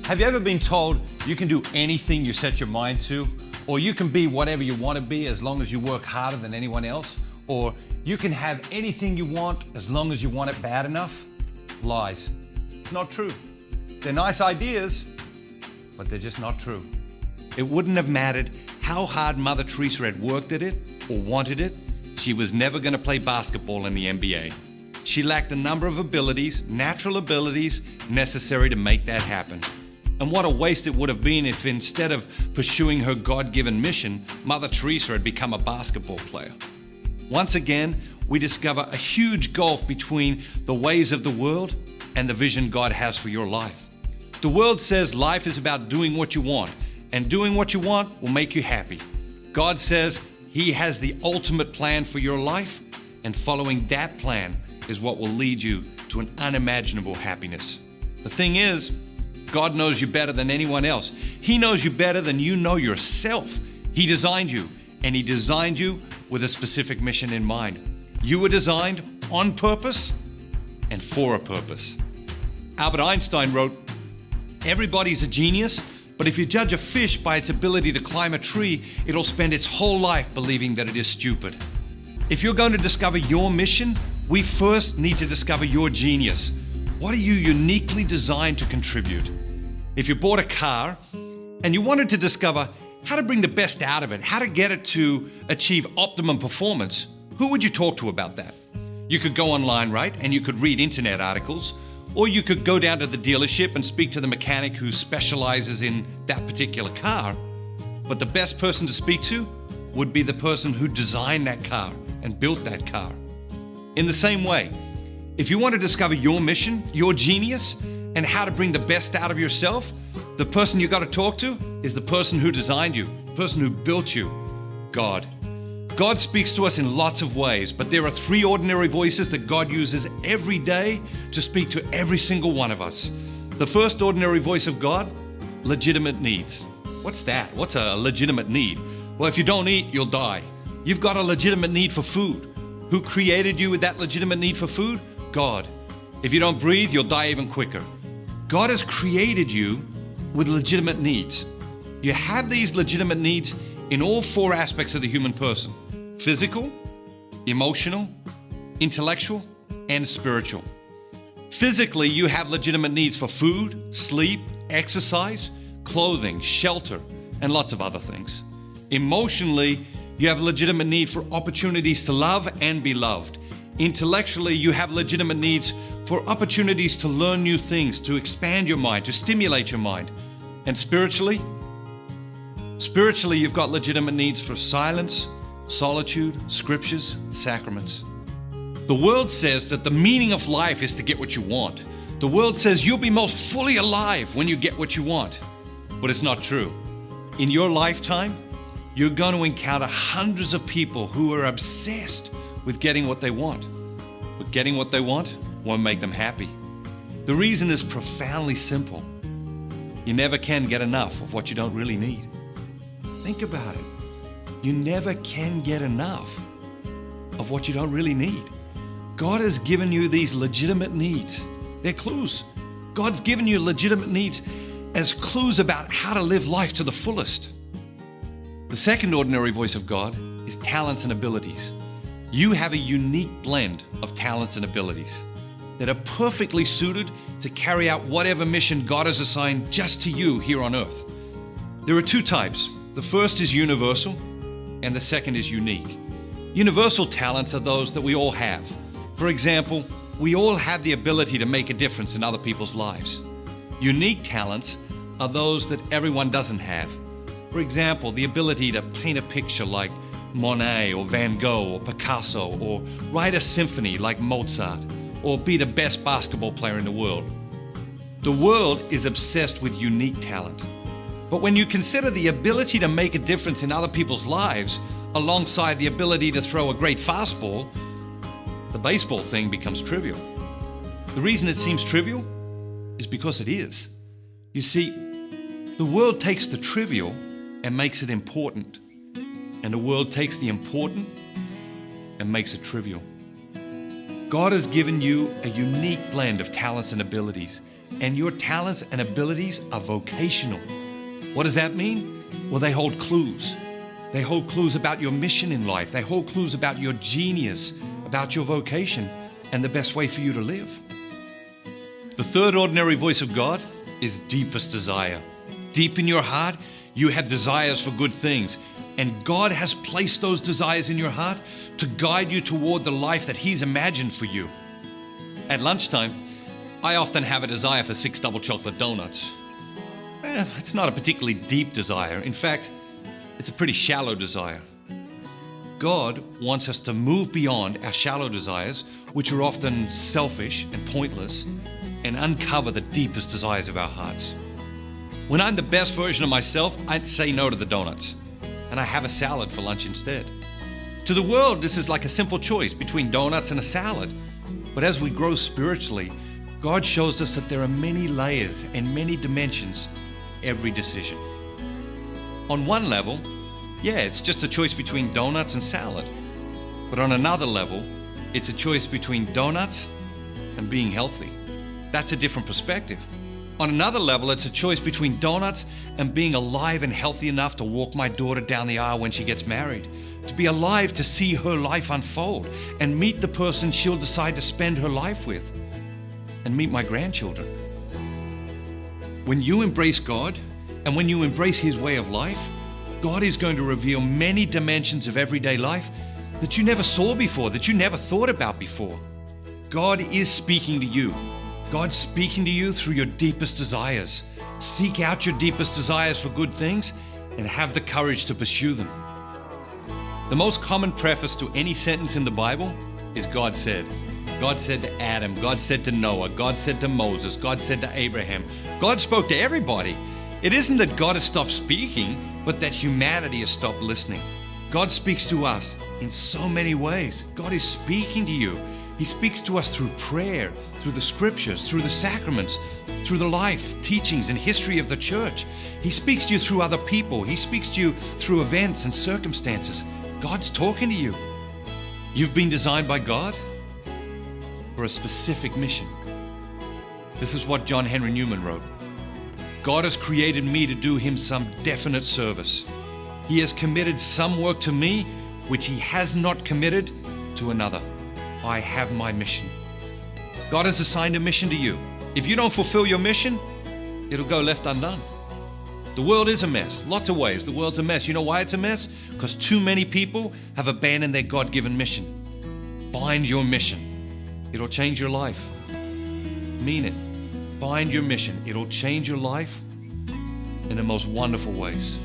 Have you ever been told you can do anything you set your mind to? Or you can be whatever you want to be as long as you work harder than anyone else? Or you can have anything you want as long as you want it bad enough? Lies. It's not true. They're nice ideas, but they're just not true. It wouldn't have mattered how hard Mother Teresa had worked at it or wanted it. She was never going to play basketball in the NBA. She lacked a number of abilities, natural abilities, necessary to make that happen. And what a waste it would have been if instead of pursuing her God-given mission, Mother Teresa had become a basketball player. Once again, we discover a huge gulf between the ways of the world and the vision God has for your life. The world says life is about doing what you want, and doing what you want will make you happy. God says He has the ultimate plan for your life, and following that plan is what will lead you to an unimaginable happiness. The thing is, God knows you better than anyone else. He knows you better than you know yourself. He designed you, and He designed you with a specific mission in mind. You were designed on purpose and for a purpose. Albert Einstein wrote, "Everybody's a genius, but if you judge a fish by its ability to climb a tree, it'll spend its whole life believing that it is stupid." If you're going to discover your mission, we first need to discover your genius. What are you uniquely designed to contribute? If you bought a car and you wanted to discover how to bring the best out of it, how to get it to achieve optimum performance, who would you talk to about that? You could go online, right? And you could read internet articles, or you could go down to the dealership and speak to the mechanic who specializes in that particular car. But the best person to speak to would be the person who designed that car and built that car. In the same way, if you want to discover your mission, your genius, and how to bring the best out of yourself, the person you got to talk to is the person who designed you, the person who built you, God. God speaks to us in lots of ways, but there are three ordinary voices that God uses every day to speak to every single one of us. The first ordinary voice of God, legitimate needs. What's that? What's a legitimate need? Well, if you don't eat, you'll die. You've got a legitimate need for food. Who created you with that legitimate need for food? God. If you don't breathe, you'll die even quicker. God has created you with legitimate needs. You have these legitimate needs in all four aspects of the human person: physical, emotional, intellectual, and spiritual. Physically, you have legitimate needs for food, sleep, exercise, clothing, shelter, and lots of other things. Emotionally, you have a legitimate need for opportunities to love and be loved. Intellectually, you have legitimate needs for opportunities to learn new things, to expand your mind, to stimulate your mind. And spiritually, you've got legitimate needs for silence, solitude, scriptures, sacraments. The world says that the meaning of life is to get what you want. The world says you'll be most fully alive when you get what you want. But it's not true. In your lifetime, you're going to encounter hundreds of people who are obsessed with getting what they want. But getting what they want won't make them happy. The reason is profoundly simple. You never can get enough of what you don't really need. Think about it. You never can get enough of what you don't really need. God has given you these legitimate needs. They're clues. God's given you legitimate needs as clues about how to live life to the fullest. The second ordinary voice of God is talents and abilities. You have a unique blend of talents and abilities that are perfectly suited to carry out whatever mission God has assigned just to you here on earth. There are two types. The first is universal, and the second is unique. Universal talents are those that we all have. For example, we all have the ability to make a difference in other people's lives. Unique talents are those that everyone doesn't have. For example, the ability to paint a picture like Monet or Van Gogh or Picasso, or write a symphony like Mozart, or be the best basketball player in the world. The world is obsessed with unique talent. But when you consider the ability to make a difference in other people's lives alongside the ability to throw a great fastball, the baseball thing becomes trivial. The reason it seems trivial is because it is. You see, the world takes the trivial and makes it important. And the world takes the important and makes it trivial. God has given you a unique blend of talents and abilities, and your talents and abilities are vocational. What does that mean? Well, they hold clues. They hold clues about your mission in life. They hold clues about your genius, about your vocation, and the best way for you to live. The third ordinary voice of God is deepest desire. Deep in your heart, you have desires for good things, and God has placed those desires in your heart to guide you toward the life that He's imagined for you. At lunchtime, I often have a desire for 6 double chocolate donuts. It's not a particularly deep desire. In fact, it's a pretty shallow desire. God wants us to move beyond our shallow desires, which are often selfish and pointless, and uncover the deepest desires of our hearts. When I'm the best version of myself, I'd say no to the donuts, and I have a salad for lunch instead. To the world, this is like a simple choice between donuts and a salad. But as we grow spiritually, God shows us that there are many layers and many dimensions to every decision. On one level, it's just a choice between donuts and salad. But on another level, it's a choice between donuts and being healthy. That's a different perspective. On another level, it's a choice between donuts and being alive and healthy enough to walk my daughter down the aisle when she gets married, to be alive to see her life unfold and meet the person she'll decide to spend her life with, and meet my grandchildren. When you embrace God and when you embrace His way of life, God is going to reveal many dimensions of everyday life that you never saw before, that you never thought about before. God is speaking to you. God's speaking to you through your deepest desires. Seek out your deepest desires for good things and have the courage to pursue them. The most common preface to any sentence in the Bible is God said. God said to Adam, God said to Noah, God said to Moses, God said to Abraham. God spoke to everybody. It isn't that God has stopped speaking, but that humanity has stopped listening. God speaks to us in so many ways. God is speaking to you. He speaks to us through prayer, through the scriptures, through the sacraments, through the life, teachings, and history of the church. He speaks to you through other people. He speaks to you through events and circumstances. God's talking to you. You've been designed by God for a specific mission. This is what John Henry Newman wrote. God has created me to do Him some definite service. He has committed some work to me which He has not committed to another. I have my mission. God has assigned a mission to you. If you don't fulfill your mission, it'll go left undone. The world is a mess. Lots of ways. The world's a mess. You know why it's a mess? Because too many people have abandoned their God-given mission. Find your mission. It'll change your life. Mean it. Find your mission. It'll change your life in the most wonderful ways.